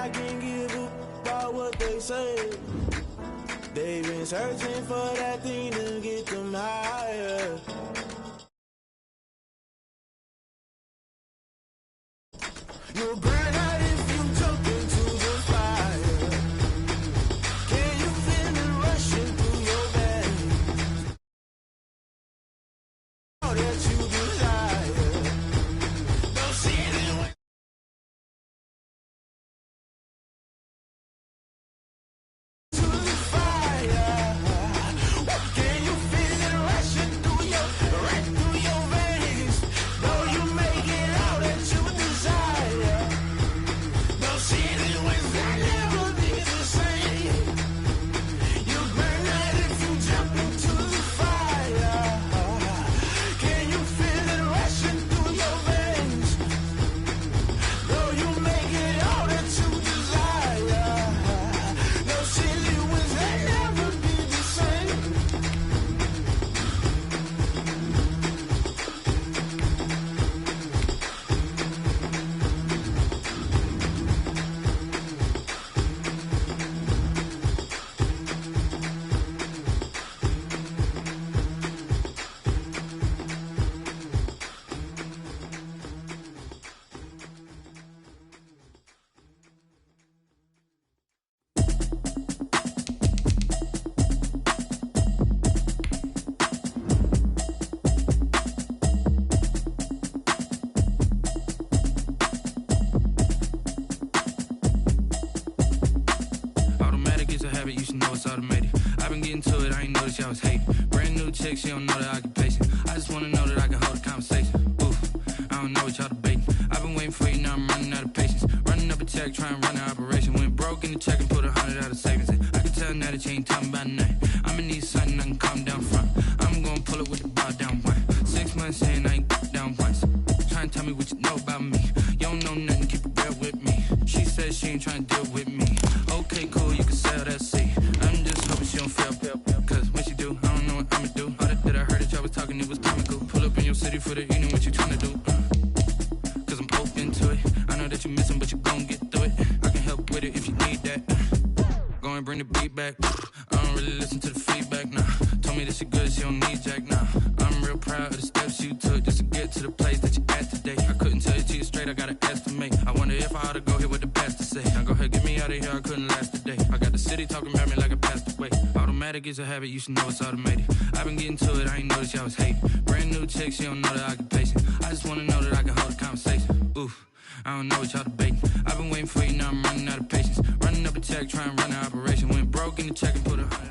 I can't give up about what they say. They've been searching for that thing to get them higher. You'll burn out if you jump into the fire. Can you feel it rushing through your veins? All that you desire. Don't see it when to the fire. Can you feel it rushing through right through your veins? Though you make it all that you desire. Don't see it when that never be the same. You burn out if you jump into the fire. Can you feel it rushing through your veins? Though you make it all that you desire. No silly wins that never be the same. Automatic is a habit, you should know it's automated. I've been getting to it, I ain't noticed y'all was hating. Brand new chick, she don't know the occupation. I just wanna know that I can hold a conversation. Oof, I don't know what y'all debating. I've been waiting for you, now I'm running out of patience. Running up a check, trying to run an operation. Went broke in the check and put 100 out of savings in. I can tell now that you ain't talking about nothing. I'ma need something I can calm down front. I'm gonna pull it with the bar down one. 6 months in, I ain't down once. Trying to tell me what you know about me. You don't know nothing, keep it real with me. She said she ain't trying to deal with me. Okay, cool, you can sell that seat. I'm just hoping she don't fail. Cause when she do, I don't know what I'ma do. All that I heard that y'all was talking, it was comical. Pull up in your city for the evening, what you trying to do? Cause I'm open to it. I know that you missing, but you gon' get through it. I can help with it if you need that. Go and bring the beat back. I don't really listen to the feedback, nah. Told me that she good, she don't need jack, nah. I'm real proud of the steps you took just to get to the place that you at today. I couldn't tell it to you straight, I gotta estimate. I wonder if I ought to go here with the best to say. Now go ahead, get me out of here, I couldn't last a day. I got the city talking about me like I passed away. Automatic is a habit, you should know it's automated. I've been getting to it, I ain't noticed y'all was hating. Brand new chick, she don't know the occupation. I just wanna know that I can hold a conversation. Oof, I don't know what y'all debating. I've been waiting for you, now I'm running out of patience. Running up a check, trying to run an operation. Went broke in the check and put 100 out.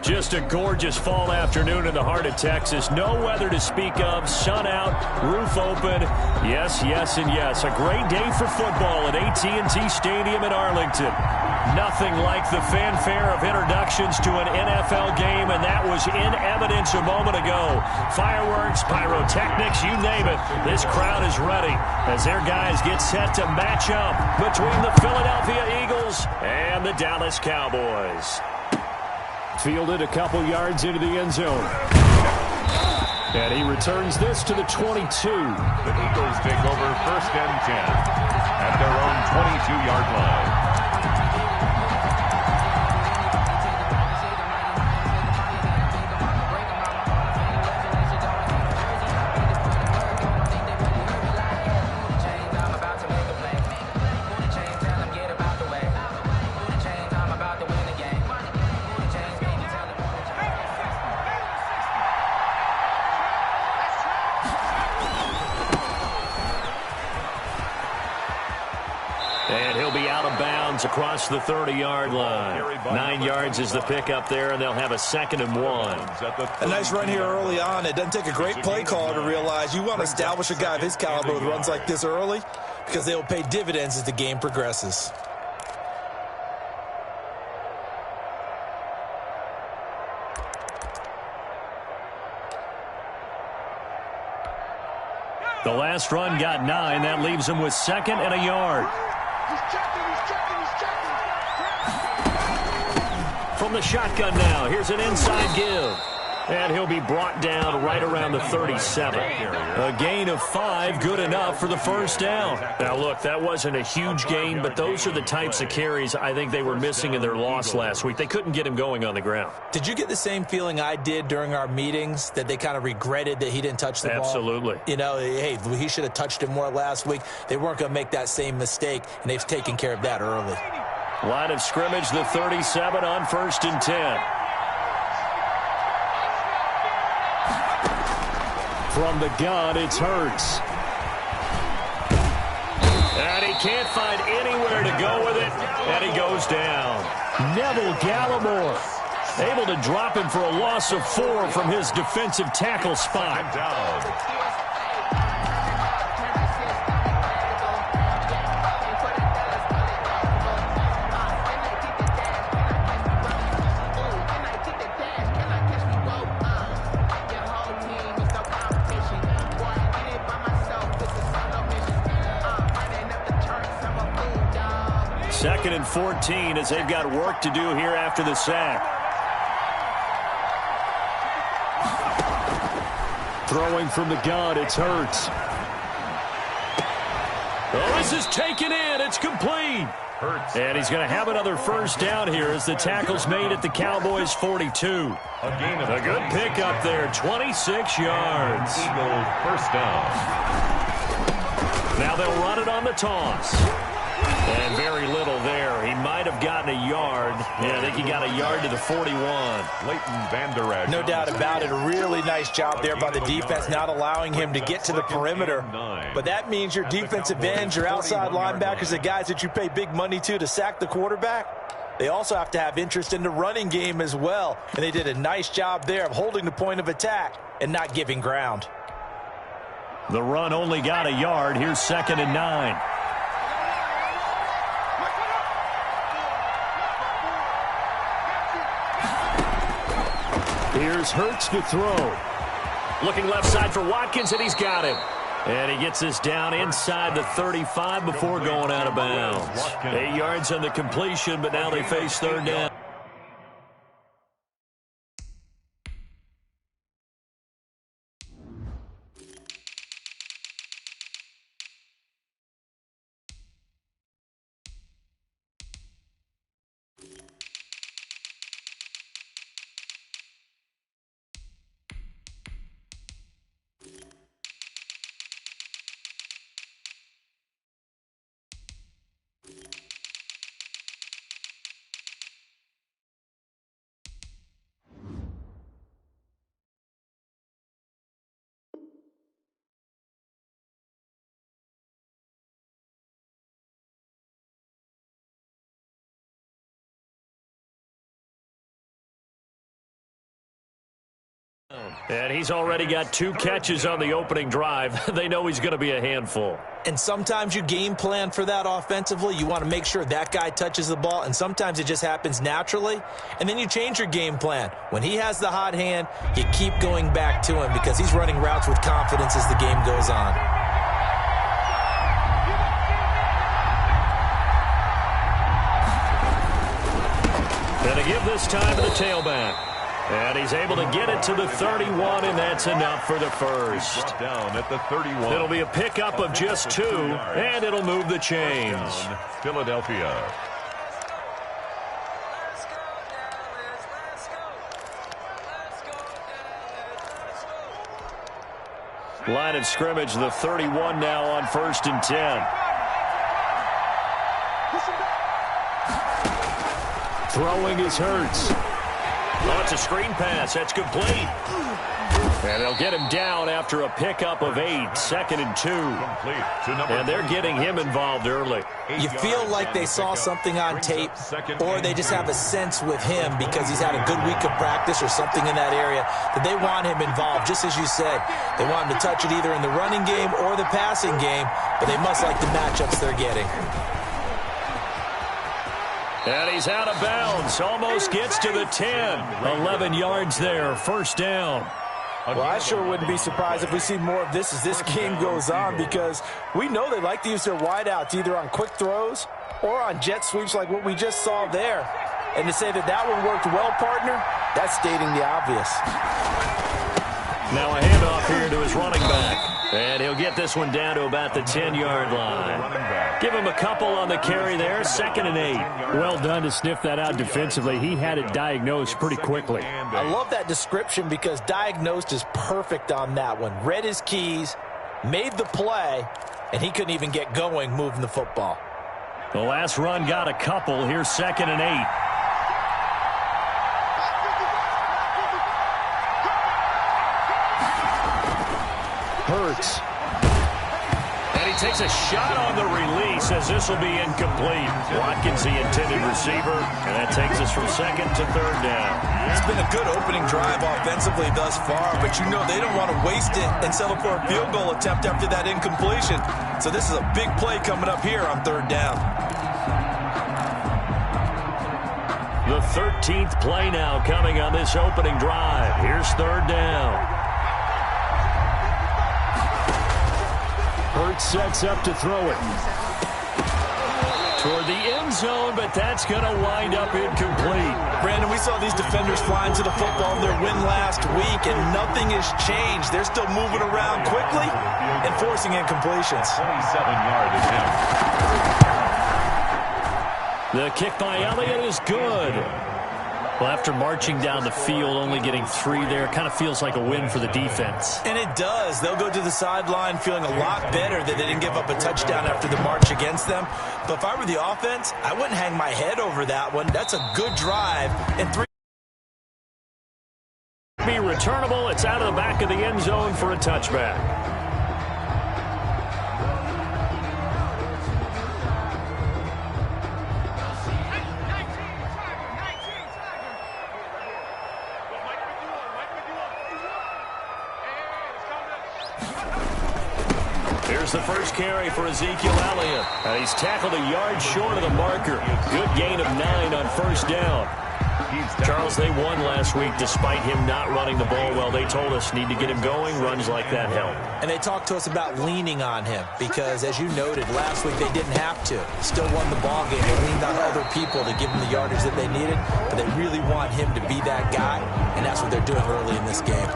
Just a gorgeous fall afternoon in the heart of Texas. No weather to speak of. Sun out, roof open. Yes, yes, and yes. A great day for football at AT&T Stadium in Arlington. Nothing like the fanfare of introductions to an NFL game, and that was in evidence a moment ago. Fireworks, pyrotechnics, you name it. This crowd is ready as their guys get set to match up between the Philadelphia Eagles and the Dallas Cowboys. Fielded a couple yards into the end zone. And he returns this to the 22. The Eagles take over 1st and 10 at their own 22-yard line. And he'll be out of bounds across the 30-yard line. 9 yards is the pickup there, and they'll have a 2nd and 1. A nice run here early on. It doesn't take a great play caller to realize you want to establish a guy of his caliber with runs like this early because they will pay dividends as the game progresses. The last run got 9. That leaves him with 2nd and a yard. From the shotgun now, here's an inside give. And he'll be brought down right around the 37. A gain of 5, good enough for the first down. Now, look, that wasn't a huge gain, but those are the types of carries I think they were missing in their loss last week. They couldn't get him going on the ground. Did you get the same feeling I did during our meetings, that they kind of regretted that he didn't touch the ball? Absolutely. You know, hey, he should have touched it more last week. They weren't going to make that same mistake, and they've taken care of that early. Line of scrimmage, the 37 on 1st and 10. From the gun, it's Hurts. And he can't find anywhere to go with it, and he goes down. Neville Gallimore able to drop him for a loss of 4 from his defensive tackle spot. Second and 14 as they've got work to do here after the sack. Throwing from the gun, it's Hurts. Oh, this is taken in. It's complete. And he's going to have another first down here as the tackle's made at the Cowboys' 42. A good pickup there, 26 yards. Eagles first down. Now they'll run it on the toss. And very little there. He might have gotten a yard. Yeah, I think he got a yard to the 41. Leighton Vander Esch. No doubt about it. A really nice job there by the defense, not allowing him to get to the perimeter. But that means your defensive ends, your outside linebackers, the guys that you pay big money to sack the quarterback, they also have to have interest in the running game as well. And they did a nice job there of holding the point of attack and not giving ground. The run only got a yard. Here's 2nd and 9. Here's Hurts to throw. Looking left side for Watkins, and he's got him. And he gets this down inside the 35 before going out of bounds. 8 yards on the completion, but now they face 3rd down. And he's already got 2 catches on the opening drive. They know he's going to be a handful. And sometimes you game plan for that offensively. You want to make sure that guy touches the ball, and sometimes it just happens naturally. And then you change your game plan. When he has the hot hand, you keep going back to him because he's running routes with confidence as the game goes on. And to give this time to the tailback. And he's able to get it to the 31, and that's enough for the first. Down at the 31. It'll be a pickup of just 2, and it'll move the chains. Philadelphia. Line of scrimmage, the 31 now on 1st and 10. Throwing is Hurts. Oh, it's a screen pass. That's complete. And they'll get him down after a pickup of 8. 2nd and 2. And they're getting him involved early. You feel like they saw something on tape, or they just have a sense with him because he's had a good week of practice or something in that area that they want him involved. Just as you said, they want him to touch it either in the running game or the passing game, but they must like the matchups they're getting. And he's out of bounds. Almost gets to the 10. 11 yards there. First down. Well, I sure wouldn't be surprised if we see more of this as this game goes on, because we know they like to use their wideouts either on quick throws or on jet sweeps like what we just saw there. And to say that that one worked well, partner, that's stating the obvious. Now a handoff here to his running back. And he'll get this one down to about the 10-yard line. Give him a couple on the carry there. 2nd and 8. Well done to sniff that out defensively. He had it diagnosed pretty quickly. I love that description because diagnosed is perfect on that one. Read his keys, made the play, and he couldn't even get going moving the football. The last run got a couple. Here's 2nd and 8. Hurts. And he takes a shot on the release as this will be incomplete. Watkins, the intended receiver, and that takes us from 2nd to 3rd down. It's been a good opening drive offensively thus far, but you know they don't want to waste it and settle for a field goal attempt after that incompletion. So this is a big play coming up here on 3rd down. The 13th play now coming on this opening drive. Here's 3rd down. Hurts sets up to throw it. Toward the end zone, but that's going to wind up incomplete. Brandon, we saw these defenders flying to the football in their win last week, and nothing has changed. They're still moving around quickly and forcing incompletions. 27-yard attempt. The kick by Elliott is good. Well, after marching down the field, only getting 3 there, kind of feels like a win for the defense. And it does. They'll go to the sideline feeling a lot better that they didn't give up a touchdown after the march against them. But if I were the offense, I wouldn't hang my head over that one. That's a good drive. And 3 be returnable. It's out of the back of the end zone for a touchback. Here's the first carry for Ezekiel Elliott. He's tackled a yard short of the marker. Good gain of 9 on 1st down. Charles, they won last week despite him not running the ball well. They told us need to get him going. Runs like that help. And they talked to us about leaning on him because, as you noted, last week they didn't have to. Still won the ball game. They leaned on other people to give them the yardage that they needed, but they really want him to be that guy, and that's what they're doing early in this game.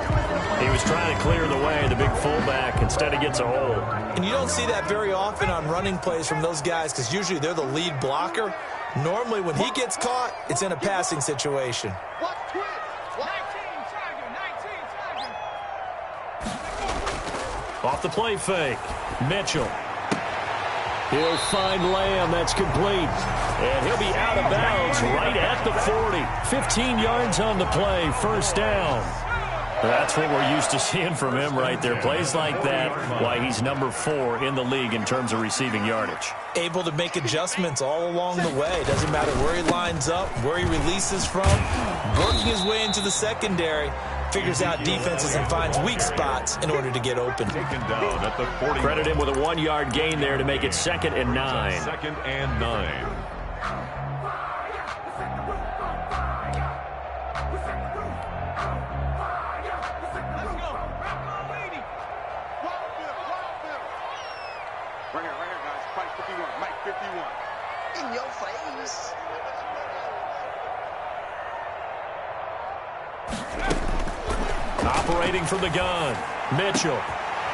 He was trying to clear the way, the big fullback. Instead, he gets a hole. And you don't see that very often on running plays from those guys because usually they're the lead blocker. Normally, when he gets caught, it's in a passing situation. Off the play fake, Mitchell. He'll find Lamb. That's complete. And he'll be out of bounds right at the 40. 15 yards on the play, 1st down. That's what we're used to seeing from him right there. Plays like that, why he's number 4 in the league in terms of receiving yardage. Able to make adjustments all along the way. Doesn't matter where he lines up, where he releases from. Working his way into the secondary. Figures out defenses and finds weak spots in order to get open. Taken down at the 40. Credit him with a 1-yard gain there to make it 2nd and 9. 2nd and 9. Right here, guys. Mike 51. Mike 51. In your face. Operating from the gun, Mitchell.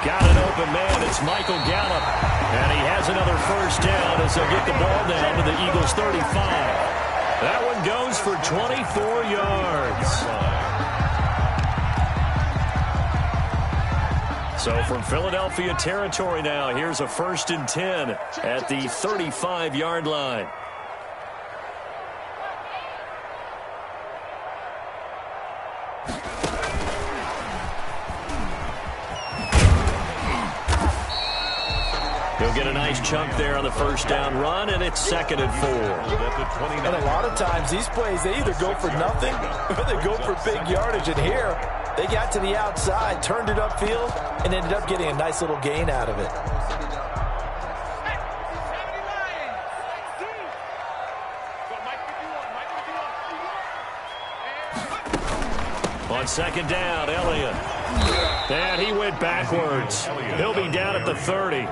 Got an open man. It's Michael Gallup. And he has another 1st down as they'll get the ball down to the Eagles' 35. That one goes for 24 yards. So from Philadelphia territory now, here's a 1st and 10 at the 35-yard line. He'll get a nice chunk there on the 1st down run, and it's 2nd and 4. And a lot of times, these plays, they either go for nothing or they go for big yardage. And here, they got to the outside, turned it upfield, and ended up getting a nice little gain out of it. On 2nd down, Elliott. And he went backwards. He'll be down at the 30.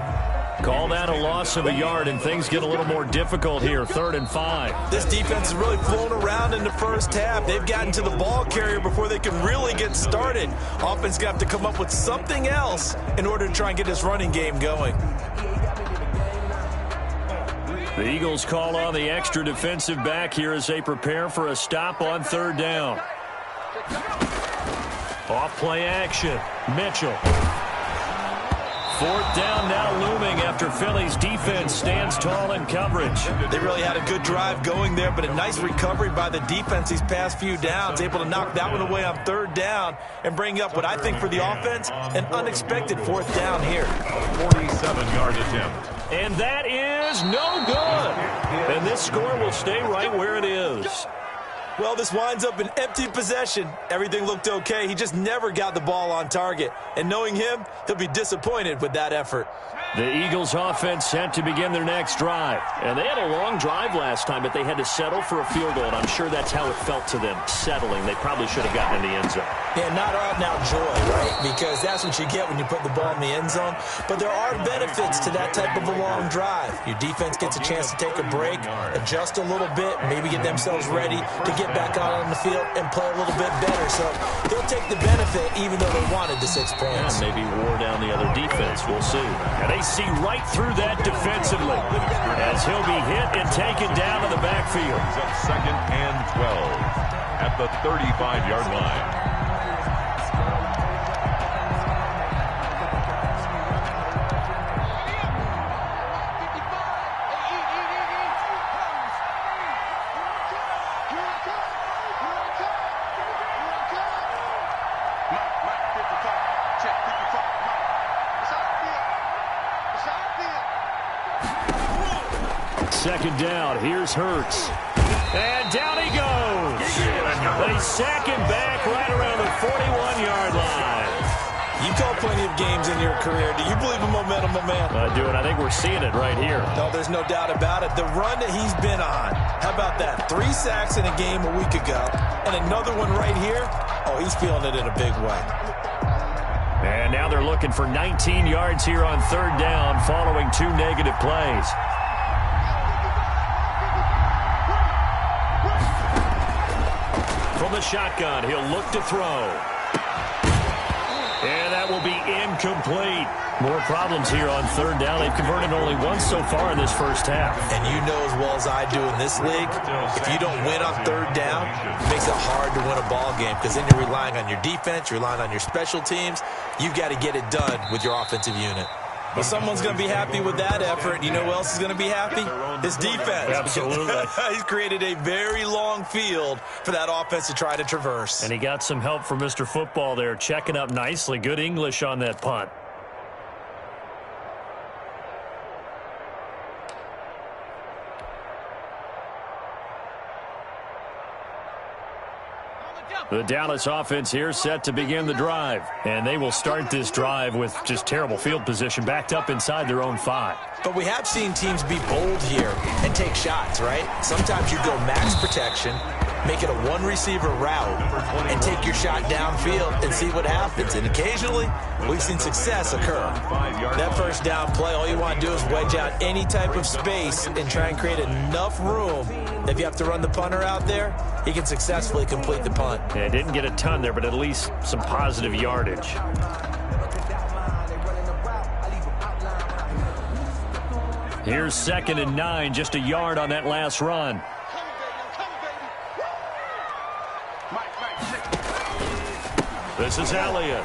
Call that a loss of a yard, and things get a little more difficult here, 3rd and 5. This defense is really flown around in the first half. They've gotten to the ball carrier before they can really get started. Offense got to come up with something else in order to try and get this running game going. The Eagles call on the extra defensive back here as they prepare for a stop on 3rd down. Off play action. Mitchell. 4th down now looming after Philly's defense stands tall in coverage. They really had a good drive going there, but a nice recovery by the defense these past few downs, able to knock that one away on 3rd down and bring up what I think for the offense, an unexpected 4th down here. 47-yard attempt. And that is no good. And this score will stay right where it is. Well, this winds up an empty possession. Everything looked okay. He just never got the ball on target. And knowing him, he'll be disappointed with that effort. The Eagles offense set to begin their next drive. And they had a long drive last time, but they had to settle for a field goal, and I'm sure that's how it felt to them, settling. They probably should have gotten in the end zone. Yeah, not out-and-out joy, right? Because that's what you get when you put the ball in the end zone. But there are benefits to that type of a long drive. Your defense gets a chance to take a break, adjust a little bit, maybe get themselves ready to get back out on the field and play a little bit better. So they'll take the benefit even though they wanted the 6 points. Yeah, maybe wore down the other defense. We'll see. And they see right through that defensively as he'll be hit and taken down to the backfield. 2nd and 12 at the 35-yard line. Second down, here's Hurts. And down he goes. They sack him back right around the 41-yard line. You've called plenty of games in your career. Do you believe in momentum, my man? I do, and I think we're seeing it right here. No, there's no doubt about it. The run that he's been on, how about that? 3 sacks in a game a week ago, and another one right here. Oh, he's feeling it in a big way. And now they're looking for 19 yards here on 3rd down following 2 negative plays. From the shotgun, he'll look to throw. And that will be incomplete. More problems here on 3rd down. They've converted only once so far in this first half. And you know as well as I do in this league, if you don't win on 3rd down, it makes it hard to win a ball game because then you're relying on your defense, you're relying on your special teams. You've got to get it done with your offensive unit. Well, someone's going to be happy with that effort. You know who else is going to be happy? His defense. Absolutely. He's created a very long field for that offense to try to traverse. And he got some help from Mr. Football there, checking up nicely. Good English on that punt. The Dallas offense here set to begin the drive. And they will start this drive with just terrible field position, backed up inside their own 5. But we have seen teams be bold here and take shots, right? Sometimes you go max protection, make it a one-receiver route, and take your shot downfield and see what happens. And occasionally, we've seen success occur. That first down play, all you want to do is wedge out any type of space and try and create enough room that if you have to run the punter out there, he can successfully complete the punt. Yeah, didn't get a ton there, but at least some positive yardage. Here's 2nd and 9, just a yard on that last run. This is Elliott.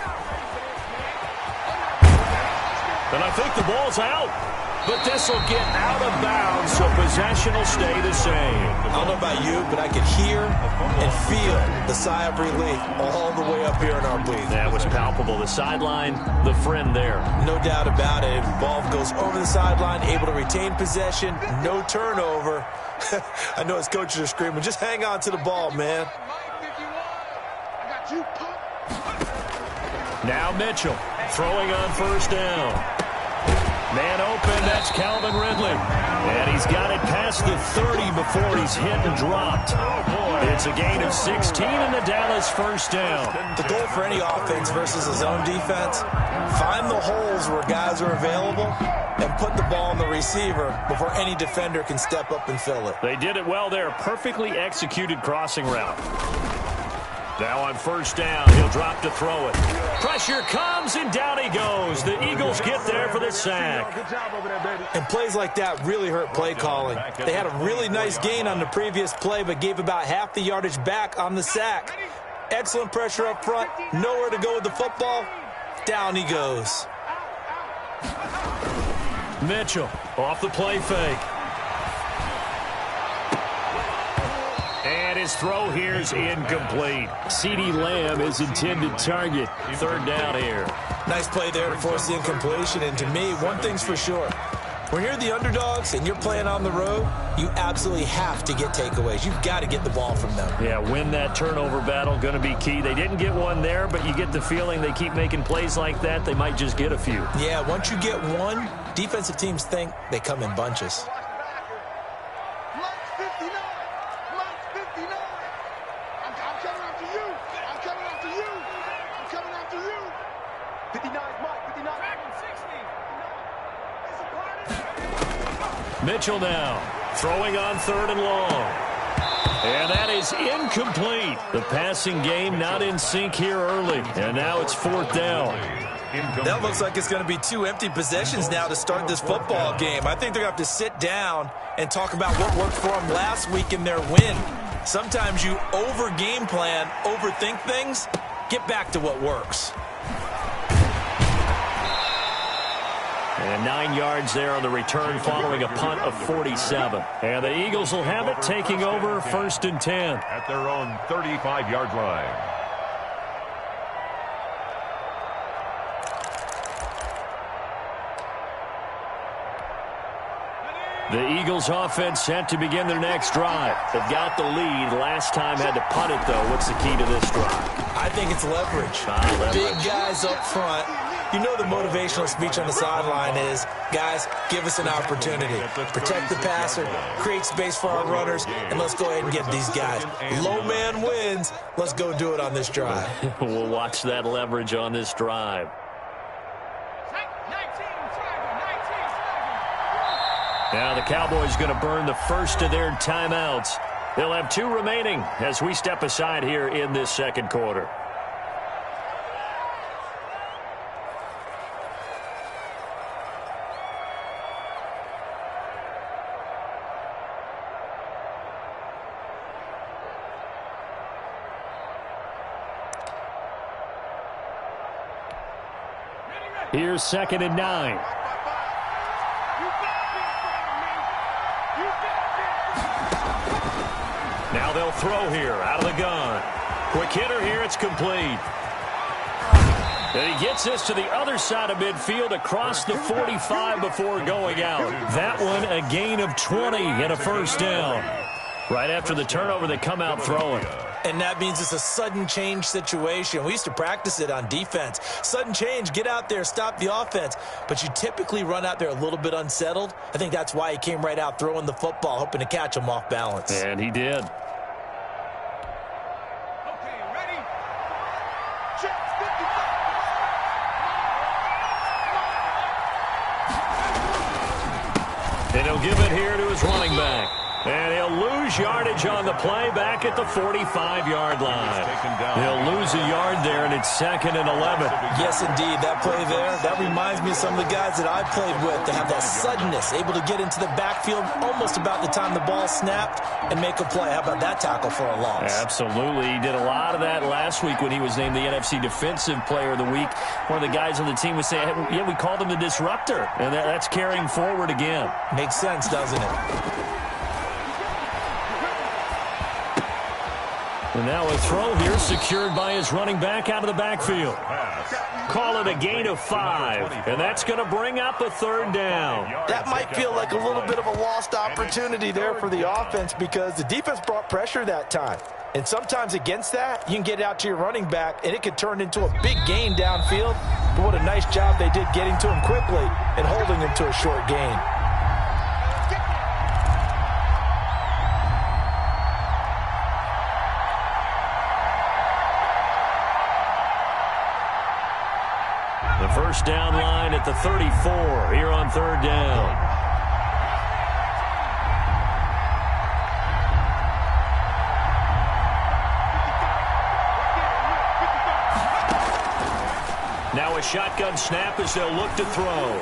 And I think the ball's out. But this will get out of bounds, so possession will stay the same. I don't know about you, but I could hear and feel the sigh of relief all the way up here in our booth. That was palpable. The sideline, the friend there. No doubt about it. Ball goes over the sideline, able to retain possession, no turnover. I know his coaches are screaming, just hang on to the ball, man. Now Mitchell throwing on 1st down. Man open, that's Calvin Ridley. And he's got it past the 30 before he's hit and dropped. It's a gain of 16 and the Dallas 1st down. The goal for any offense versus a zone defense, find the holes where guys are available and put the ball on the receiver before any defender can step up and fill it. They did it well there. Perfectly executed crossing route. Now on first down, he'll drop to throw it. Pressure comes, and down he goes. The Eagles get there for the sack. And plays like that really hurt play calling. They had a really nice gain on the previous play, but gave about half the yardage back on the sack. Excellent pressure up front. Nowhere to go with the football. Down he goes. Mitchell off the play fake. And his throw here is incomplete. CeeDee Lamb is intended target. Third down here. Nice play there to force the incompletion. And to me, one thing's for sure. When you're the underdogs and you're playing on the road, you absolutely have to get takeaways. You've got to get the ball from them. Yeah, win that turnover battle, going to be key. They didn't get one there, but you get the feeling they keep making plays like that, they might just get a few. Yeah, once you get one, defensive teams think they come in bunches. Mitchell now, throwing on third and long. And that is incomplete. The passing game not in sync here early. And now it's fourth down. That looks like it's going to be 2 empty possessions now to start this football game. I think they're going to have to sit down and talk about what worked for them last week in their win. Sometimes you over-game plan, overthink things. Get back to what works. And 9 yards there on the return following a punt of 47. And the Eagles will have it taking over first and 10. At their own 35-yard line. The Eagles offense set to begin their next drive. They've got the lead. Last time had to punt it, though. What's the key to this drive? I think it's leverage. Big guys up front. You know the motivational speech on the sideline is, guys, give us an opportunity. Protect the passer, create space for our runners, and let's go ahead and get these guys. Low man wins. Let's go do it on this drive. We'll watch that leverage on this drive. Now the Cowboys going to burn the first of their timeouts. They'll have 2 remaining as we step aside here in this second quarter. Here's 2nd and 9. Now they'll throw here out of the gun. Quick hitter here. It's complete. And he gets this to the other side of midfield across the 45 before going out. That one a gain of 20 and a first down. Right after the turnover, they come out throwing. And that means it's a sudden change situation. We used to practice it on defense. Sudden change, get out there, stop the offense. But you typically run out there a little bit unsettled. I think that's why he came right out throwing the football, hoping to catch him off balance. And he did. Okay, ready? Check 55. And he'll give it here to his running back. And he'll lose yardage on the play back at the 45-yard line. He'll lose a yard there, and it's 2nd and 11. Yes, indeed. That play there, that reminds me of some of the guys that I played with. They have that suddenness, able to get into the backfield almost about the time the ball snapped and make a play. How about that tackle for a loss? Absolutely. He did a lot of that last week when he was named the NFC Defensive Player of the Week. One of the guys on the team would say, yeah, we called him the disruptor. And that's carrying forward again. Makes sense, doesn't it? And now a throw here secured by his running back out of the backfield. Call it a gain of 5, and that's going to bring up a third down. That might feel like a little bit of a lost opportunity there for the offense because the defense brought pressure that time. And sometimes against that, you can get it out to your running back, and it could turn into a big gain downfield. But what a nice job they did getting to him quickly and holding him to a short gain. The first down line at the 34 here on third down. Now a shotgun snap as they'll look to throw.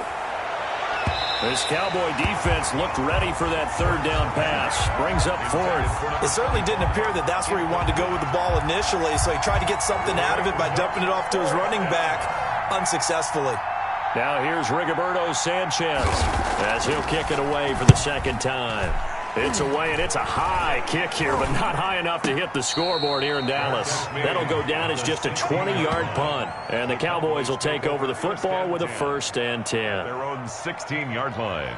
This Cowboy defense looked ready for that third down pass. Brings up fourth. It certainly didn't appear that that's where he wanted to go with the ball initially, so he tried to get something out of it by dumping it off to his running back unsuccessfully. Now here's Rigoberto Sanchez as he'll kick it away for the second time. It's away, and it's a high kick here, but not high enough to hit the scoreboard here in Dallas. That'll go down as just a 20-yard punt. And the Cowboys will take over the football with a 1st and 10. Their own 16-yard line.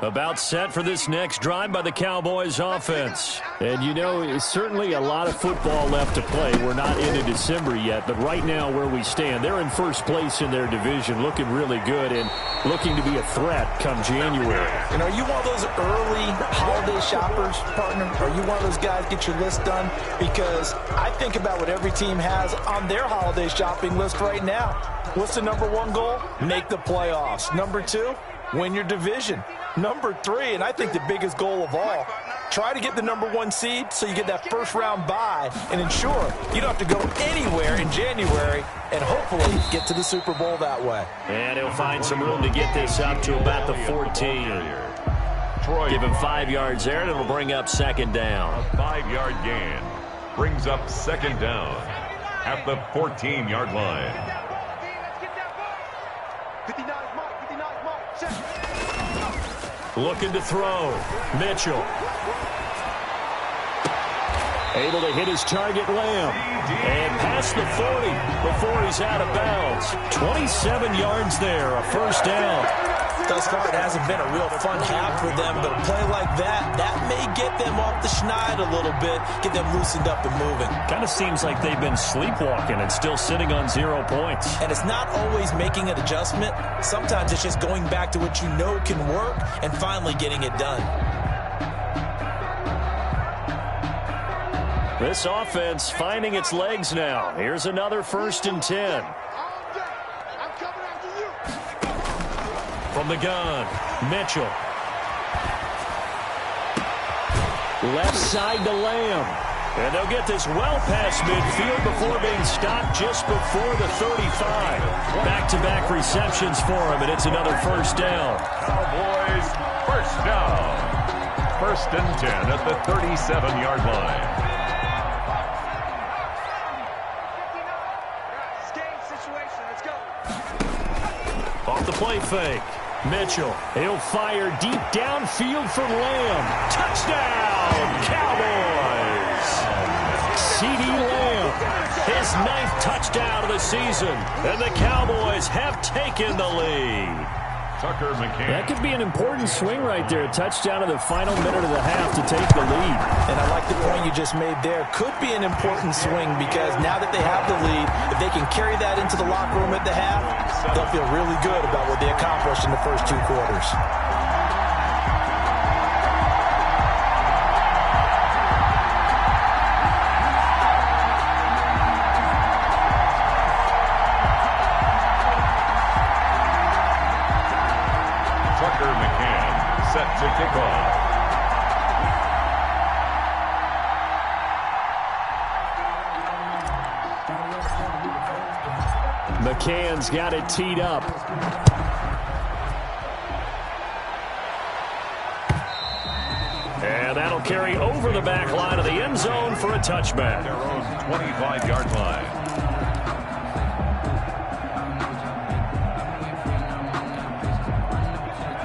About set for this next drive by the Cowboys offense. And, you know, it's certainly a lot of football left to play. We're not into December yet, but right now where we stand, they're in first place in their division, looking really good and looking to be a threat come January. And are you one of those early holiday shoppers, partner? Are you one of those guys get your list done? Because I think about what every team has on their holiday shopping list right now. What's the number one goal? Make the playoffs. Number 2, win your division. Number 3, and I think the biggest goal of all, try to get the number 1 seed so you get that first-round bye and ensure you don't have to go anywhere in January and hopefully get to the Super Bowl that way. And he'll find some room to get this up to about the 14. Give him 5 yards there, and it'll bring up second down. A 5-yard gain brings up second down at the 14-yard line. 59 mark, 59 mark, check. Looking to throw. Mitchell. Able to hit his target, Lamb. And past the 40 before he's out of bounds. 27 yards there, a first down. Thus far, it hasn't been a real fun half for them, but a play like that may get them off the schneid a little bit, get them loosened up and moving. Kind of seems like they've been sleepwalking and still sitting on 0 points. And it's not always making an adjustment. Sometimes it's just going back to what you know can work and finally getting it done. This offense finding its legs now. Here's another 1st and 10. From the gun, Mitchell. Left side to Lamb. And they'll get this well past midfield before being stopped just before the 35. Back-to-back receptions for him, and it's another first down. Cowboys, first down. 1st and 10 at the 37-yard line. Off the play fake. Mitchell, he'll fire deep downfield for Lamb. Touchdown, Cowboys! CeeDee Lamb, his 9th touchdown of the season, and the Cowboys have taken the lead. Tucker McCann. That could be an important swing right there. A touchdown in the final minute of the half to take the lead. And I like the point you just made there. Could be an important swing because now that they have the lead, if they can carry that into the locker room at the half, they'll feel really good about what they accomplished in the first 2 quarters. Tucker McCann set to kick off. McCann's got it teed up. And that'll carry over the back line of the end zone for a touchback. Their own 25-yard line.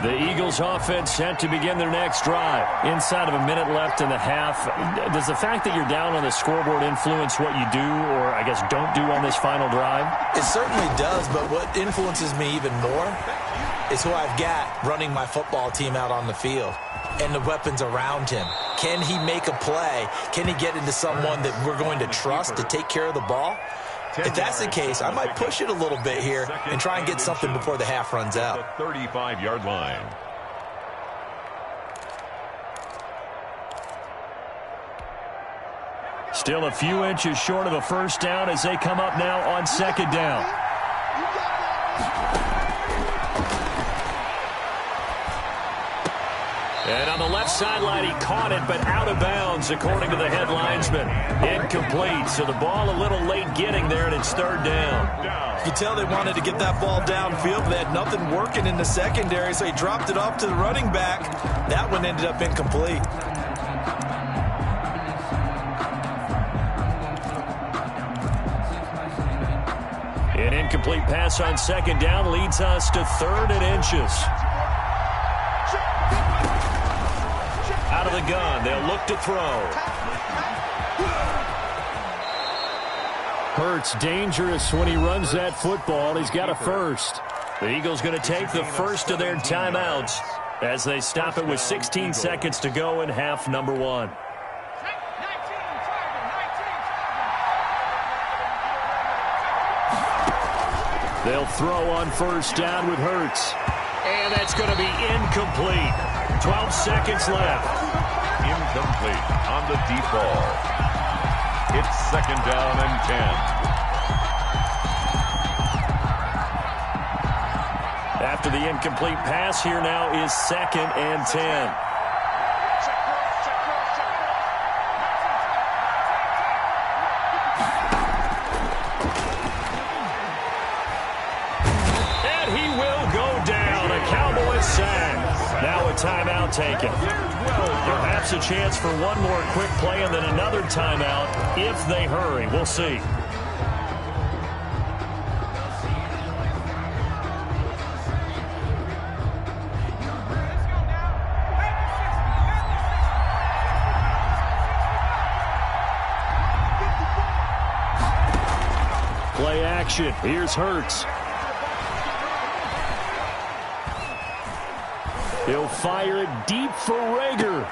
The Eagles offense set to begin their next drive. Inside of a minute left in the half. Does the fact that you're down on the scoreboard influence what you do or, I guess, don't do on this final drive? It certainly does, but what influences me even more is who I've got running my football team out on the field and the weapons around him. Can he make a play? Can he get into someone that we're going to trust to take care of the ball? If that's the case, I might push it a little bit here and try and get something before the half runs out. The 35-yard line. Still a few inches short of a first down as they come up now on second down. And on the left sideline, he caught it, but out of bounds, according to the head linesman. Incomplete, so the ball a little late getting there, and it's third down. You tell they wanted to get that ball downfield, but they had nothing working in the secondary, so he dropped it off to the running back. That one ended up incomplete. An incomplete pass on second down leads us to third and inches. Out of the gun, they'll look to throw. Hurts dangerous when he runs that football. He's got a first. The Eagles going to take the first of their timeouts as they stop it with 16 seconds to go in half number one. They'll throw on first down with Hurts. And that's going to be incomplete. 12 seconds left. Incomplete on the deep ball. It's second down and 10. After the incomplete pass, here now is second and 10. Now a timeout taken. Perhaps a chance for one more quick play and then another timeout if they hurry. We'll see. Play action. Here's Hurts. He'll fire it deep for Rager.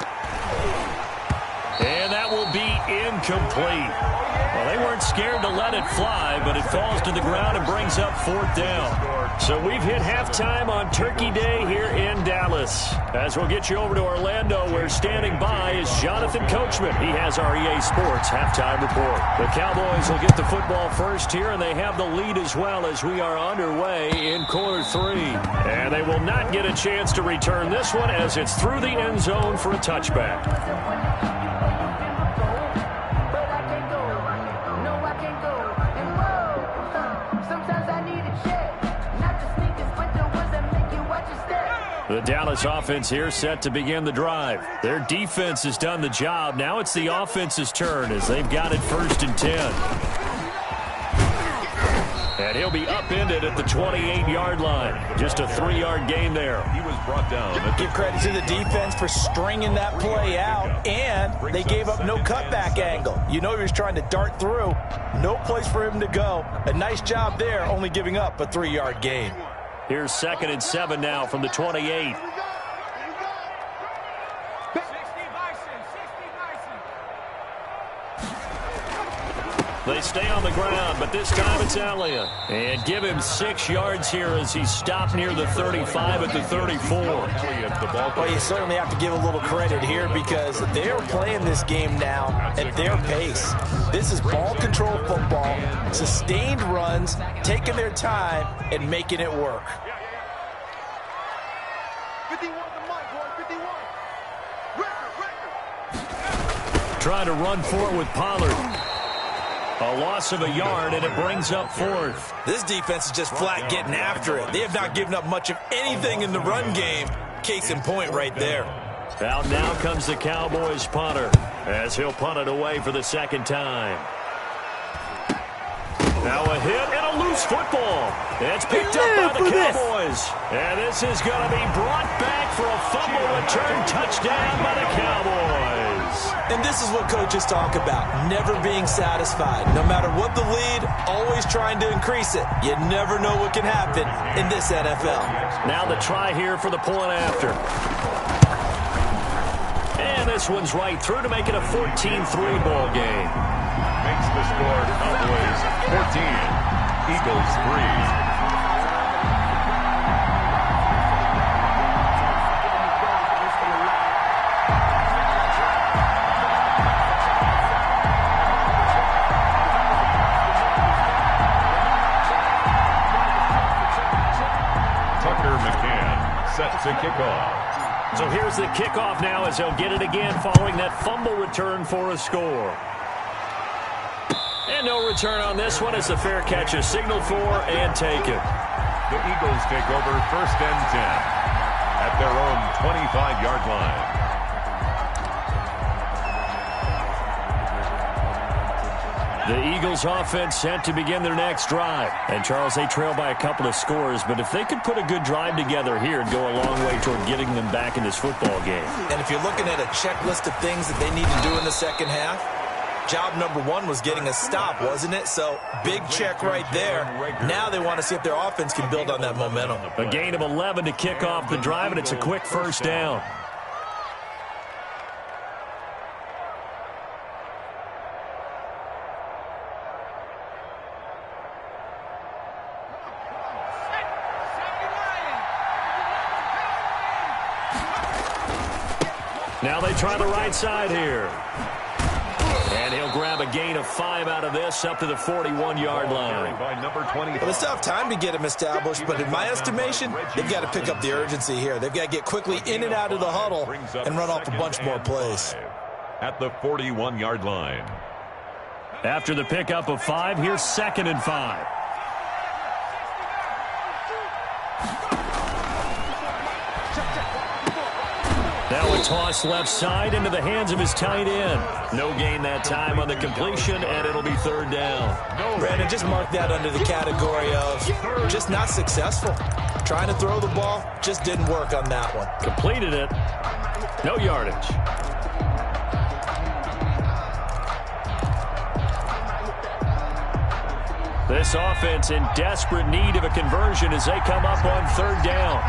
And that will be incomplete. Well, they weren't scared to let it fly, but it falls to the ground and brings up fourth down. So we've hit halftime on Turkey Day here in Dallas. As we'll get you over to Orlando, where standing by is Jonathan Coachman. He has our EA Sports halftime report. The Cowboys will get the football first here, and they have the lead as well as we are underway in quarter three. And they will not get a chance to return this one as it's through the end zone for a touchback. The Dallas offense here set to begin the drive. Their defense has done the job. Now it's the offense's turn as they've got it first and 10. And he'll be upended at the 28-yard line. Just a 3-yard gain there. He was brought down. Give credit to the defense for stringing that play out, and they gave up no cutback angle. You know he was trying to dart through. No place for him to go. A nice job there, only giving up a 3-yard gain. Here's second and 7 now from the 28. They stay on the ground, but this time it's Elliott. And give him 6 yards here as he stopped near the 35 at the 34. Well, you certainly have to give a little credit here because they're playing this game now at their pace. This is ball control football, sustained runs, taking their time, and making it work. 51 to Mike, boy, 51. Record. Trying to run for it with Pollard. A loss of a yard, and it brings up fourth. This defense is just flat getting after it. They have not given up much of anything in the run game. Case in point right there. Out now comes the Cowboys punter as he'll punt it away for the second time. Now a hit and a loose football. It's picked up by the Cowboys. And this is going to be brought back for a fumble return touchdown by the Cowboys. And this is what coaches talk about, never being satisfied. No matter what the lead, always trying to increase it. You never know what can happen in this NFL. Now the try here for the point after. And this one's right through to make it a 14-3 ball game. Makes the score Cowboys 14, Eagles 3. to kick off. So here's the kickoff now as they'll get it again following that fumble return for a score. And no return on this one as the fair catch is signaled for and taken. The Eagles take over 1st and 10 at their own 25-yard line. The Eagles offense set to begin their next drive. And, Charles, they trail by a couple of scores, but if they could put a good drive together here, it'd go a long way toward getting them back in this football game. And if you're looking at a checklist of things that they need to do in the second half, job number one was getting a stop, wasn't it? So, big check right there. Now they want to see if their offense can build on that momentum. A gain of 11 to kick off the drive, and it's a quick first down. Now they try the right side here. And he'll grab a gain of 5 out of this up to the 41-yard line. Well, it's tough time to get him established, but in my estimation, they've got to pick up the urgency here. They've got to get quickly in and out of the huddle and run off a bunch more plays. At the 41-yard line. After the pickup of 5, here's 2nd and 5. Now a toss left side into the hands of his tight end. No gain that time on the completion, and it'll be 3rd down. Brandon, just mark that under the category of just not successful. Trying to throw the ball, just didn't work on that one. Completed it. No yardage. This offense in desperate need of a conversion as they come up on 3rd down.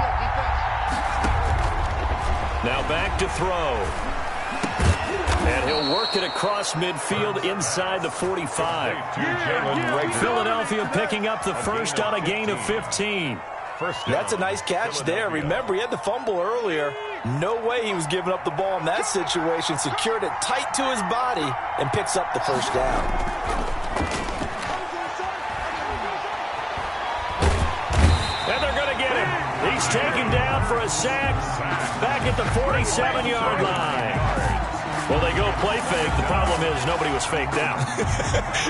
Now back to throw. And he'll work it across midfield inside the 45. Philadelphia picking up the first on a gain of 15. That's a nice catch there. Remember, he had the fumble earlier. No way he was giving up the ball in that situation. Secured it tight to his body and picks up the first down. And they're going to get him. He's taken down for a sack back at the 47-yard line. Well, they go play fake. The problem is nobody was faked out.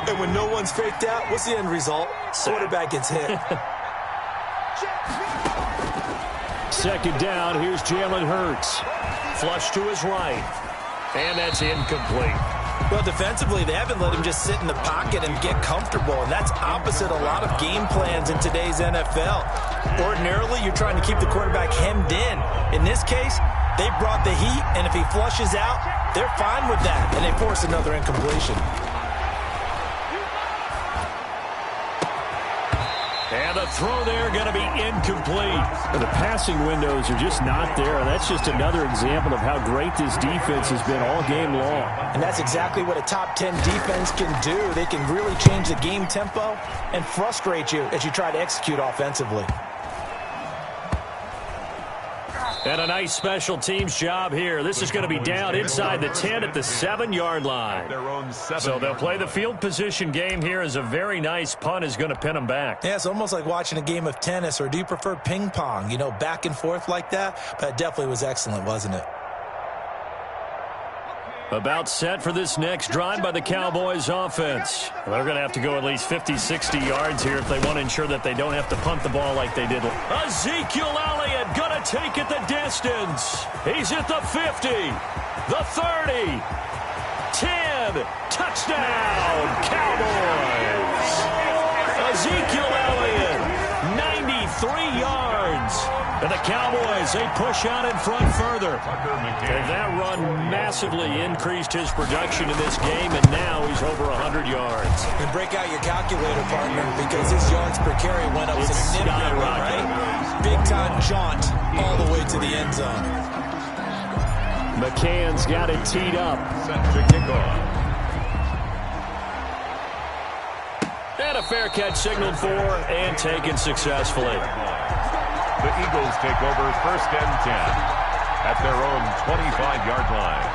And when no one's faked out, what's the end result? Quarterback gets hit. 2nd down. Here's Jalen Hurts. Flush to his right. And that's incomplete. Well, defensively, they haven't let him just sit in the pocket and get comfortable, and that's opposite a lot of game plans in today's NFL. Ordinarily, you're trying to keep the quarterback hemmed in. In this case, they brought the heat, and if he flushes out, they're fine with that, and they force another incompletion. And the throw there going to be incomplete. The passing windows are just not there. That's just another example of how great this defense has been all game long. And that's exactly what a top 10 defense can do. They can really change the game tempo and frustrate you as you try to execute offensively. And a nice special teams job here. This is going to be down inside the 10 at the 7-yard line. So they'll play the field position game here as a very nice punt is going to pin them back. Yeah, it's almost like watching a game of tennis, or do you prefer ping pong? You know, back and forth like that? But it definitely was excellent, wasn't it? About set for this next drive by the Cowboys offense. They're going to have to go at least 50, 60 yards here if they want to ensure that they don't have to punt the ball like they did. Ezekiel Elliott going to take it the distance. He's at the 50, the 30, 10, touchdown, Cowboys. Ezekiel Elliott, 93 yards. And the Cowboys, they push out in front further. And that run massively increased his production in this game, and now he's over 100 yards. And break out your calculator, partner, because his yards per carry went up significantly, right? Big-time jaunt all the way to the end zone. McCann's got it teed up. Set to kick off. And a fair catch signaled for and taken successfully. The Eagles take over 1st and 10 at their own 25-yard line.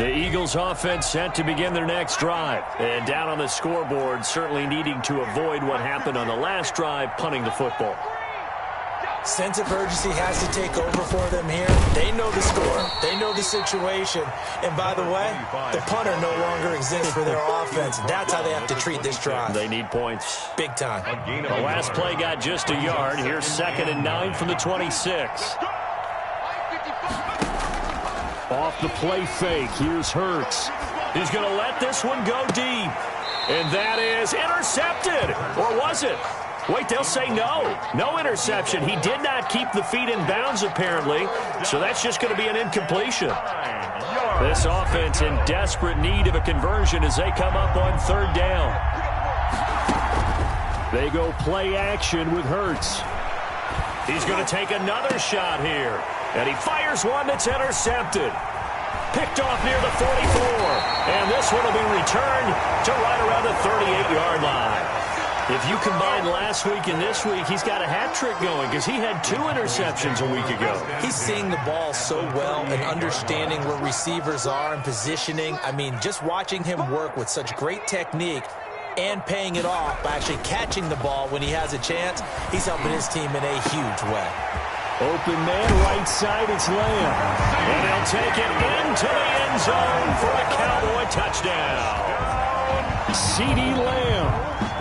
The Eagles offense set to begin their next drive. And down on the scoreboard, certainly needing to avoid what happened on the last drive, punting the football. Sense of urgency has to take over for them here. They know the score. They know the situation. And by the way, the punter no longer exists for their offense. That's how they have to treat this drive. They need points. Big time. The last play got just a yard. Here's 2nd and 9 from the 26. Off the play fake, here's Hurts. He's going to let this one go deep. And that is intercepted. Or was it? Wait, they'll say no. No interception. He did not keep the feet in bounds, apparently. So that's just going to be an incompletion. This offense in desperate need of a conversion as they come up on 3rd down. They go play action with Hurts. He's going to take another shot here. And he fires one that's intercepted. Picked off near the 44. And this one will be returned to right around the 38-yard line. If you combine last week and this week, he's got a hat trick going because he had 2 interceptions a week ago. He's seeing the ball so well and understanding where receivers are and positioning. I mean, just watching him work with such great technique and paying it off by actually catching the ball when he has a chance, he's helping his team in a huge way. Open man, right side, it's Lamb. And he'll take it into the end zone for a Cowboy touchdown. CeeDee Lamb,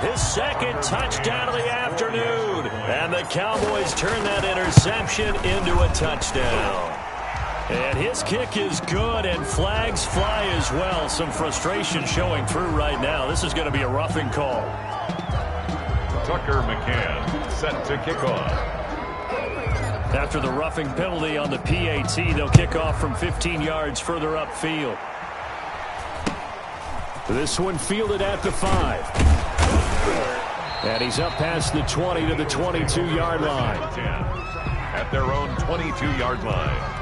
his 2nd touchdown of the afternoon. And the Cowboys turn that interception into a touchdown. And his kick is good, and flags fly as well. Some frustration showing through right now. This is going to be a roughing call. Tucker McCann set to kick off. After the roughing penalty on the PAT, they'll kick off from 15 yards further upfield. This one fielded at the 5. And he's up past the 20 to the 22-yard line. At their own 22-yard line.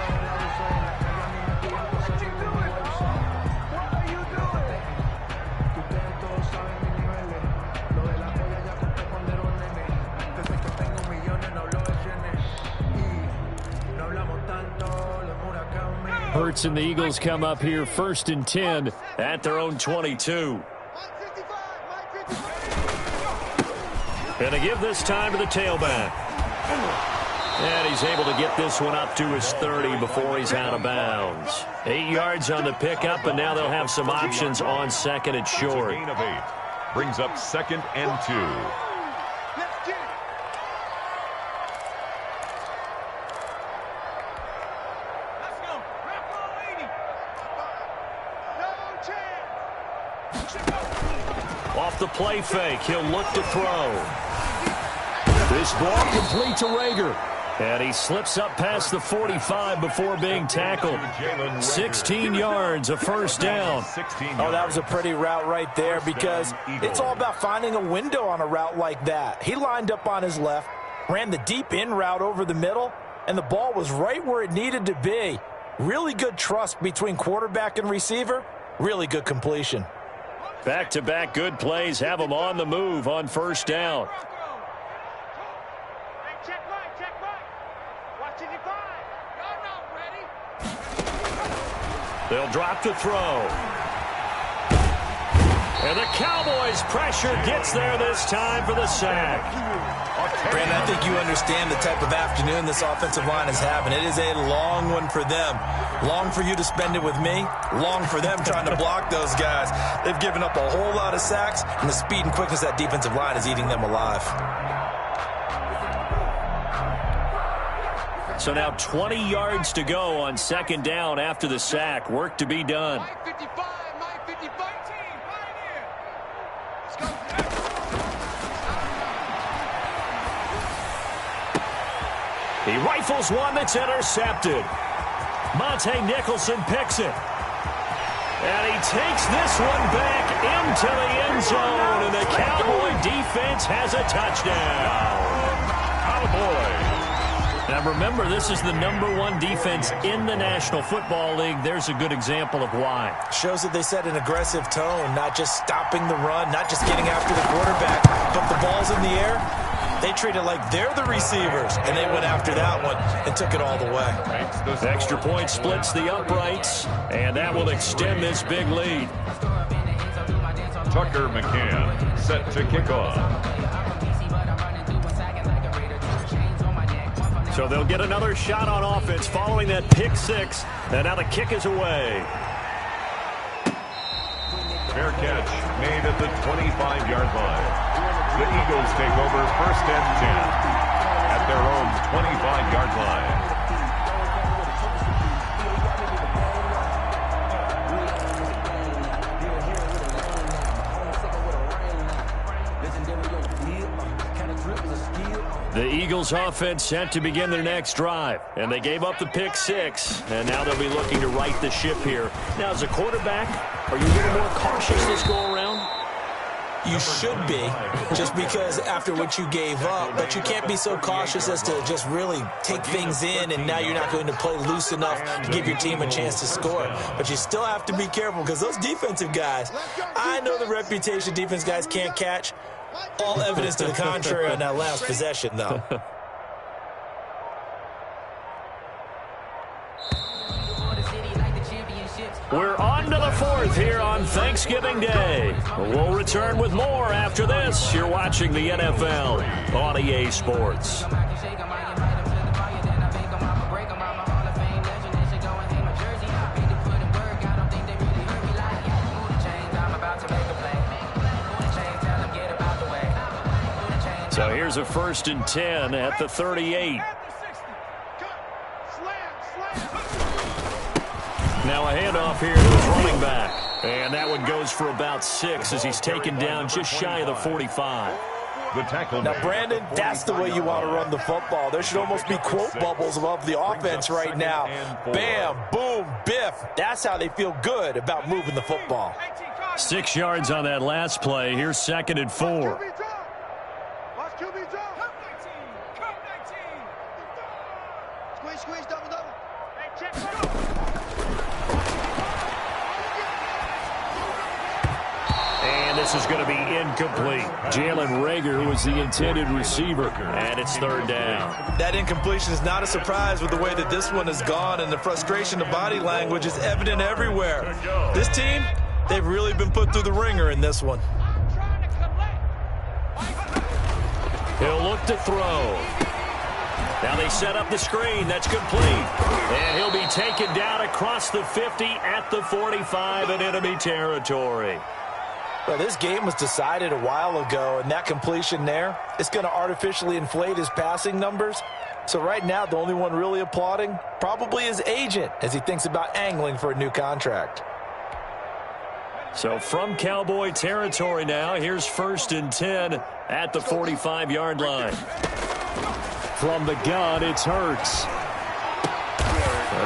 Hurts and the Eagles come up here 1st and 10 at their own 22. And they give this time to the tailback. And he's able to get this one up to his 30 before he's out of bounds. 8 yards on the pickup, and now they'll have some options on 2nd and short. Gain of 8. Brings up 2nd and 2. Off the play fake, he'll look to throw. This ball complete to Rager. And he slips up past the 45 before being tackled. 16 yards, a 1st down. Oh, that was a pretty route right there because it's all about finding a window on a route like that. He lined up on his left, ran the deep in route over the middle, and the ball was right where it needed to be. Really good trust between quarterback and receiver. Really good completion. Back-to-back good plays have them on the move on 1st down. They'll drop the throw. And the Cowboys' pressure gets there this time for the sack. Brandon, I think you understand the type of afternoon this offensive line is having. It is a long one for them. Long for you to spend it with me. Long for them trying to block those guys. They've given up a whole lot of sacks, and the speed and quickness of that defensive line is eating them alive. So now 20 yards to go on 2nd down after the sack. Work to be done. He rifles one that's intercepted. Monte Nicholson picks it. And he takes this one back into the end zone. And the Cowboy defense has a touchdown. Cowboy. Now remember, this is the #1 defense in the National Football League. There's a good example of why. Shows that they set an aggressive tone, not just stopping the run, not just getting after the quarterback, but the ball's in the air. They treated like they're the receivers, and they went after that one and took it all the way. Extra point splits the uprights, and that will extend this big lead. Tucker McCann set to kick off. So they'll get another shot on offense following that pick six, and now the kick is away. Fair catch made at the 25-yard line. The Eagles take over 1st and 10 at their own 25-yard line. The Eagles offense set to begin their next drive, and they gave up the pick six, and now they'll be looking to right the ship here. Now, as a quarterback, are you a little more cautious this go around? You should be, just because after what you gave up, but you can't be so cautious as to just really take things in, and now you're not going to play loose enough to give your team a chance to score. But you still have to be careful, because those defensive guys, I know the reputation defense guys can't catch. All evidence to the contrary on that last possession, though. We're on to the fourth here on Thanksgiving Day. We'll return with more after this. You're watching the NFL on EA Sports. So here's a 1st and 10 at the 38. Now a handoff here to his running back. And that one goes for about 6 as he's taken down just shy of the 45. The tackle. Now, Brandon, that's the way you want to run the football. There should almost be quote bubbles above the offense right now. Bam, boom, biff. That's how they feel good about moving the football. 6 yards on that last play. Here's 2nd and 4. And this is going to be incomplete. Jalen Reagor was the intended receiver, and it's 3rd down. That incompletion is not a surprise with the way that this one has gone, and the frustration of body language is evident everywhere. This team, they've really been put through the ringer in this one. He'll look to throw. Now they set up the screen. That's complete. And he'll be taken down across the 50 at the 45 in enemy territory. Well, this game was decided a while ago, and that completion there, it's going to artificially inflate his passing numbers. So right now, the only one really applauding probably his agent as he thinks about angling for a new contract. So from Cowboy territory now, here's 1st and 10 at the 45-yard line. From the gun, it's Hurts.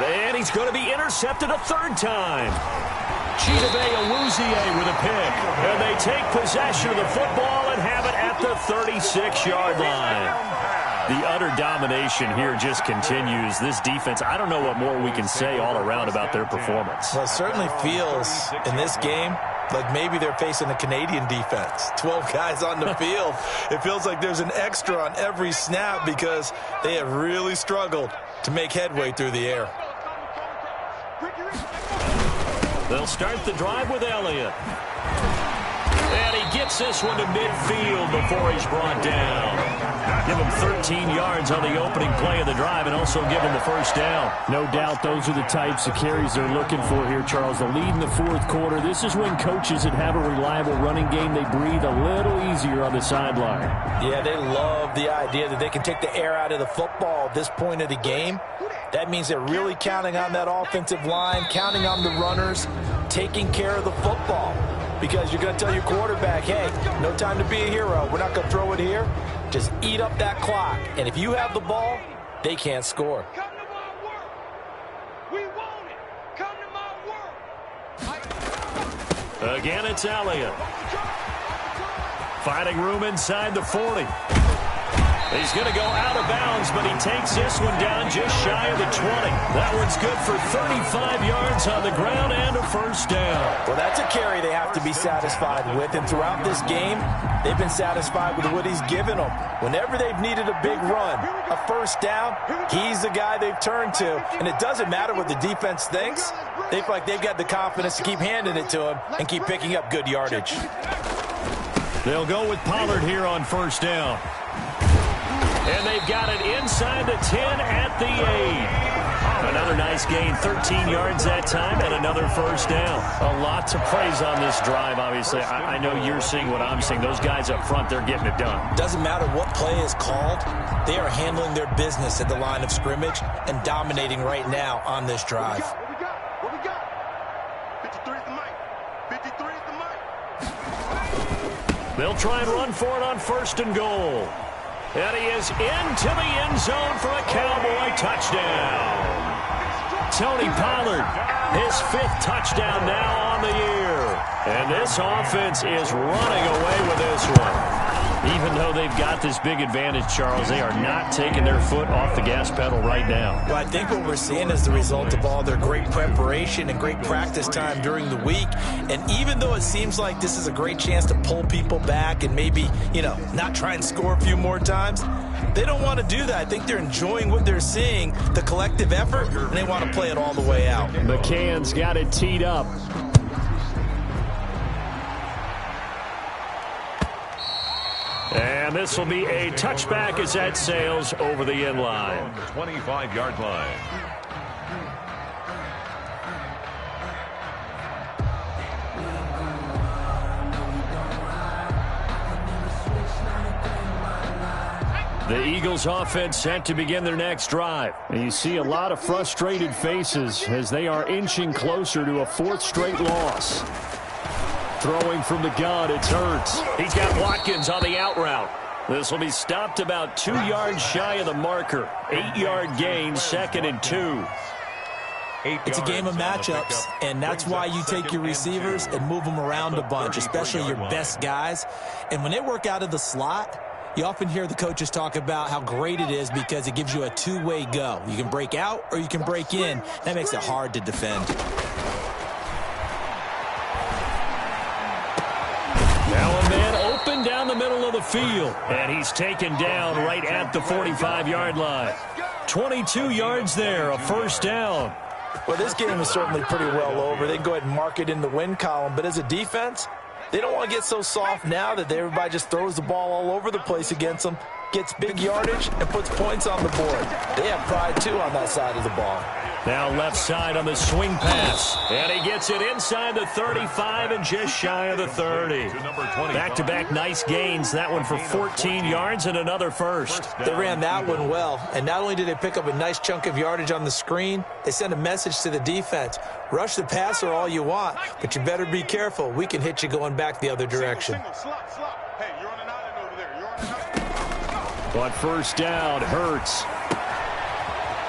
And he's going to be intercepted a 3rd time. Chidobe Awuzie with a pick. And they take possession of the football and have it at the 36-yard line. The utter domination here just continues. This defense, I don't know what more we can say all around about their performance. Well, it certainly feels in this game like maybe they're facing a Canadian defense. 12 guys on the field. It feels like there's an extra on every snap because they have really struggled to make headway through the air. They'll start the drive with Elliott. And he gets this one to midfield before he's brought down. Give him 13 yards on the opening play of the drive and also give him the 1st down. No doubt those are the types of carries they're looking for here, Charles. The lead in the 4th quarter. This is when coaches that have a reliable running game, they breathe a little easier on the sideline. Yeah, they love the idea that they can take the air out of the football at this point of the game. That means they're really counting on that offensive line, counting on the runners, taking care of the football. Because you're going to tell your quarterback, hey, no time to be a hero. We're not going to throw it here. Just eat up that clock. And if you have the ball, they can't score. Come to my work. We want it. Come to my work. Again, it's Elliott. Finding room inside the 40. He's going to go out of bounds, but he takes this one down just shy of the 20. That one's good for 35 yards on the ground and a first down. Well, that's a carry they have to be satisfied with, and throughout this game, they've been satisfied with what he's given them. Whenever they've needed a big run, a first down, he's the guy they've turned to, and it doesn't matter what the defense thinks. They feel like they've got the confidence to keep handing it to him and keep picking up good yardage. They'll go with Pollard here on first down. And they've got it inside the 10 at the 8. Another nice gain, 13 yards that time, and another first down. A lot to praise on this drive, obviously. I know you're seeing what I'm seeing. Those guys up front, they're getting it done. Doesn't matter what play is called. They are handling their business at the line of scrimmage and dominating right now on this drive. What we got? 53 is the mic. 53 is the mic. They'll try and run for it on first and goal. And he is into the end zone for a Cowboy touchdown. Tony Pollard, his 5th touchdown now on the year. And this offense is running away with this one. Even though they've got this big advantage, Charles, they are not taking their foot off the gas pedal right now. Well, I think what we're seeing is the result of all their great preparation and great practice time during the week. And even though it seems like this is a great chance to pull people back and maybe, not try and score a few more times, they don't want to do that. I think they're enjoying what they're seeing, the collective effort, and they want to play it all the way out. McCann's got it teed up. And this will be a touchback as that sails over the end line. 25-yard line. The Eagles offense set to begin their next drive. And you see a lot of frustrated faces as they are inching closer to a 4th straight loss. Throwing from the gun, it's Hurts. He's got Watkins on the out route. This will be stopped about 2 yards shy of the marker. 8-yard gain, 2nd and 2. It's a game of matchups, and that's why you take your receivers and move them around a bunch, especially your best guys. And when they work out of the slot, you often hear the coaches talk about how great it is because it gives you a two-way go. You can break out or you can break in. That makes it hard to defend. Now a man open down the middle of the field. And he's taken down right at the 45-yard line. 22 yards there, a first down. Well, this game is certainly pretty well over. They can go ahead and mark it in the win column. But as a defense, they don't want to get so soft now that everybody just throws the ball all over the place against them, gets big yardage, and puts points on the board. They have pride, too, on that side of the ball. Now left side on the swing pass. And he gets it inside the 35 and just shy of the 30. Back-to-back nice gains. That one for 14 yards and another first. They ran that one well. And not only did they pick up a nice chunk of yardage on the screen, they sent a message to the defense. Rush the passer all you want, but you better be careful. We can hit you going back the other direction. Hey, you're on an island over there. You're on an island. But first down, Hurts.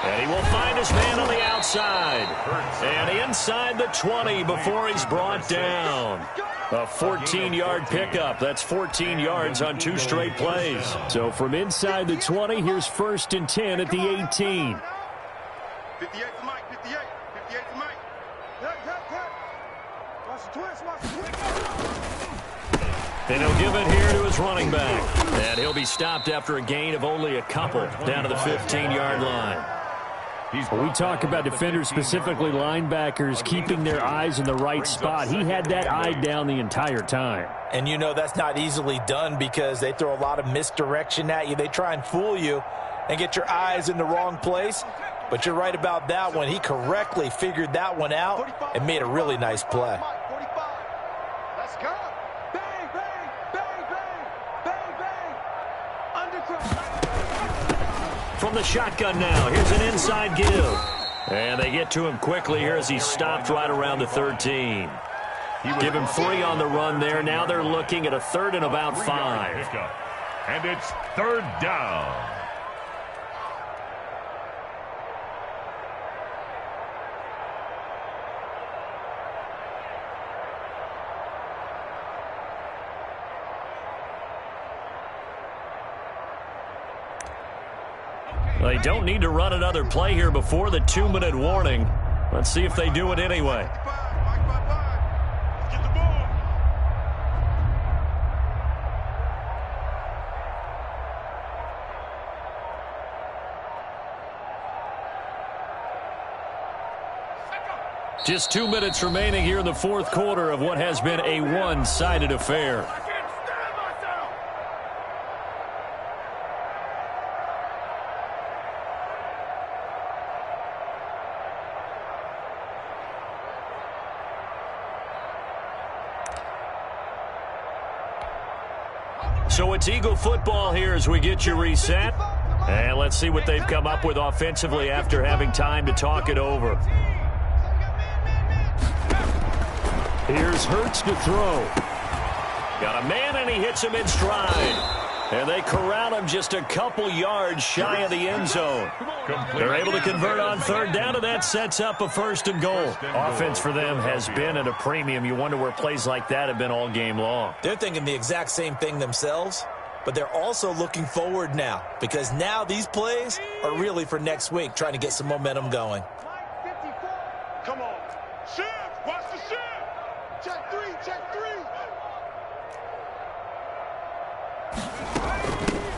And he will find his man on the outside. And inside the 20 before he's brought down. A 14-yard pickup. That's 14 yards on 2 straight plays. So from inside the 20, here's 1st and 10 at the 18. 58 to Mike. 58. 58 to Mike. Watch the twist. Watch the twist. And he'll give it here to his running back. And he'll be stopped after a gain of only a couple down to the 15-yard line. We talk about defenders, specifically linebackers, keeping their eyes in the right spot. He had that eye down the entire time. And you know that's not easily done because they throw a lot of misdirection at you. They try and fool you and get your eyes in the wrong place. But you're right about that one. He correctly figured that one out and made a really nice play. 45. Let's go. Bang, bang, bang, bang, bang, bang. Undercross. From the shotgun now, here's an inside give. And they get to him quickly here as he's stopped right around the 13. Give him 3 on the run there. Now they're looking at a 3rd and about 5. And it's 3rd down. They don't need to run another play here before the 2-minute warning. Let's see if they do it anyway. Just 2 minutes remaining here in the fourth quarter of what has been a one-sided affair. So it's Eagle football here as we get you reset. And let's see what they've come up with offensively after having time to talk it over. Here's Hurts to throw. Got a man, and he hits him in stride. And they corral him just a couple yards shy of the end zone. They're able to convert on third down, and that sets up a 1st and goal. Offense for them has been at a premium. You wonder where plays like that have been all game long. They're thinking the exact same thing themselves, but they're also looking forward now, because now these plays are really for next week, trying to get some momentum going. Come on. Shift. Watch the shift. Check 3. Check 3.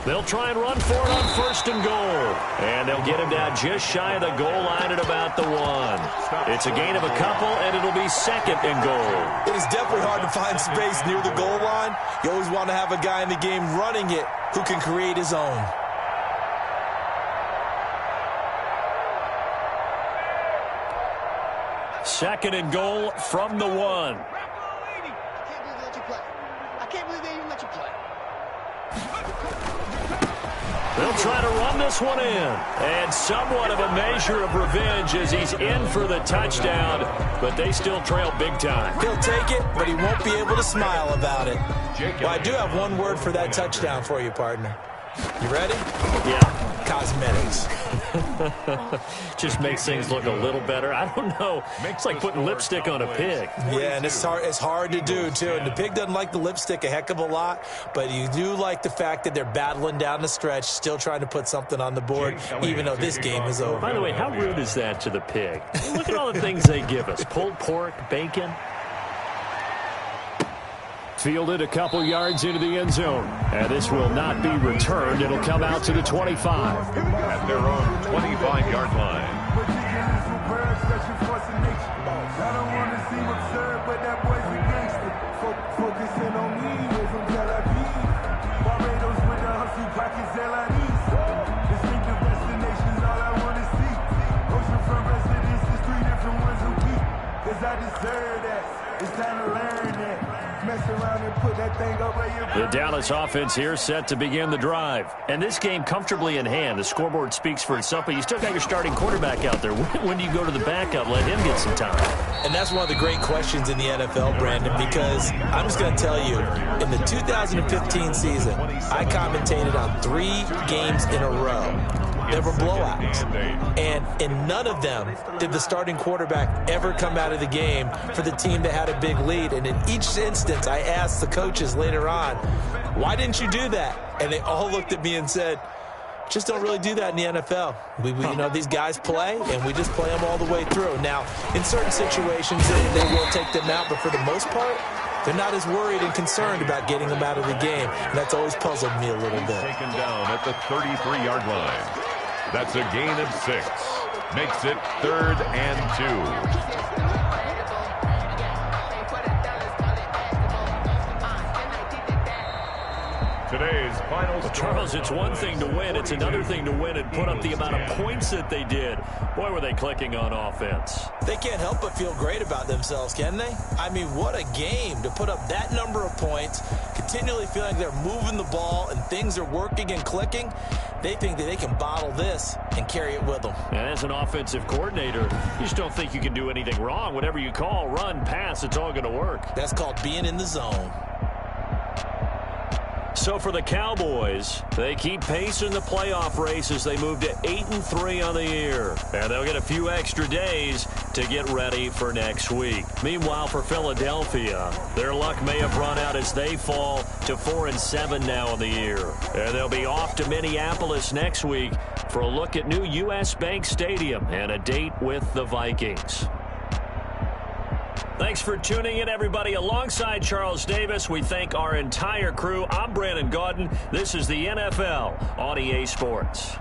They'll try and run for it on 1st and goal. And they'll get him down just shy of the goal line at about the 1. It's a gain of a couple, and it'll be 2nd and goal. It is definitely hard to find space near the goal line. You always want to have a guy in the game running it who can create his own. Second and goal from the 1. They'll try to run this one in. And somewhat of a measure of revenge as he's in for the touchdown, but they still trail big time. He'll take it, but he won't be able to smile about it. Well, I do have one word for that touchdown for you, partner. You ready? Yeah. Cosmetics. Just makes things look a little better. I don't know. It's like putting lipstick on a pig. Yeah, and it's hard to do, too. And the pig doesn't like the lipstick a heck of a lot, but you do like the fact that they're battling down the stretch, still trying to put something on the board, even though this game is over. By the way, how rude is that to the pig? Look at all the things they give us. Pulled pork, bacon. Fielded a couple yards into the end zone. And this will not be returned. It'll come out to the 25. At their own 25-yard line. I don't want to seem absurd, but that boy's a gangster. Focusing on me, we're from Tel Aviv. Barbados with the hustle, pockets LIDs. Distinctive destinations, all I want to see. Oceanfront residences, 3 different ones a week. Cause I deserve that. It's time to learn that. Mess around and put that thing up where you. The Dallas offense here set to begin the drive. And this game comfortably in hand. The scoreboard speaks for itself, but you still got your starting quarterback out there. When do you go to the backup? Let him get some time. And that's one of the great questions in the NFL, Brandon, because I'm just going to tell you, in the 2015 season, I commentated on 3 games in a row. There were blowouts. And in none of them did the starting quarterback ever come out of the game for the team that had a big lead. And in each instance, I asked the coaches later on, why didn't you do that? And they all looked at me and said, just don't really do that in the NFL. We you know, these guys play, and we just play them all the way through. Now, in certain situations, they will take them out, but for the most part, they're not as worried and concerned about getting them out of the game. And that's always puzzled me a little bit. Taken down at the 33-yard line. That's a gain of 6. Makes it 3rd and 2. Today's final score. Charles, it's one thing to win. It's another thing to win and put up the amount of points that they did. Boy, were they clicking on offense. They can't help but feel great about themselves, can they? I mean, what a game to put up that number of points, continually feeling they're moving the ball and things are working and clicking. They think that they can bottle this and carry it with them. And as an offensive coordinator, you just don't think you can do anything wrong. Whatever you call, run, pass, it's all going to work. That's called being in the zone. So for the Cowboys, they keep pace in the playoff race as they move to 8-3 on the year. And they'll get a few extra days to get ready for next week. Meanwhile, for Philadelphia, their luck may have run out as they fall to 4-7 now in the year. And they'll be off to Minneapolis next week for a look at new U.S. Bank Stadium and a date with the Vikings. Thanks for tuning in, everybody. Alongside Charles Davis, we thank our entire crew. I'm Brandon Gaudin. This is the NFL on EA Sports.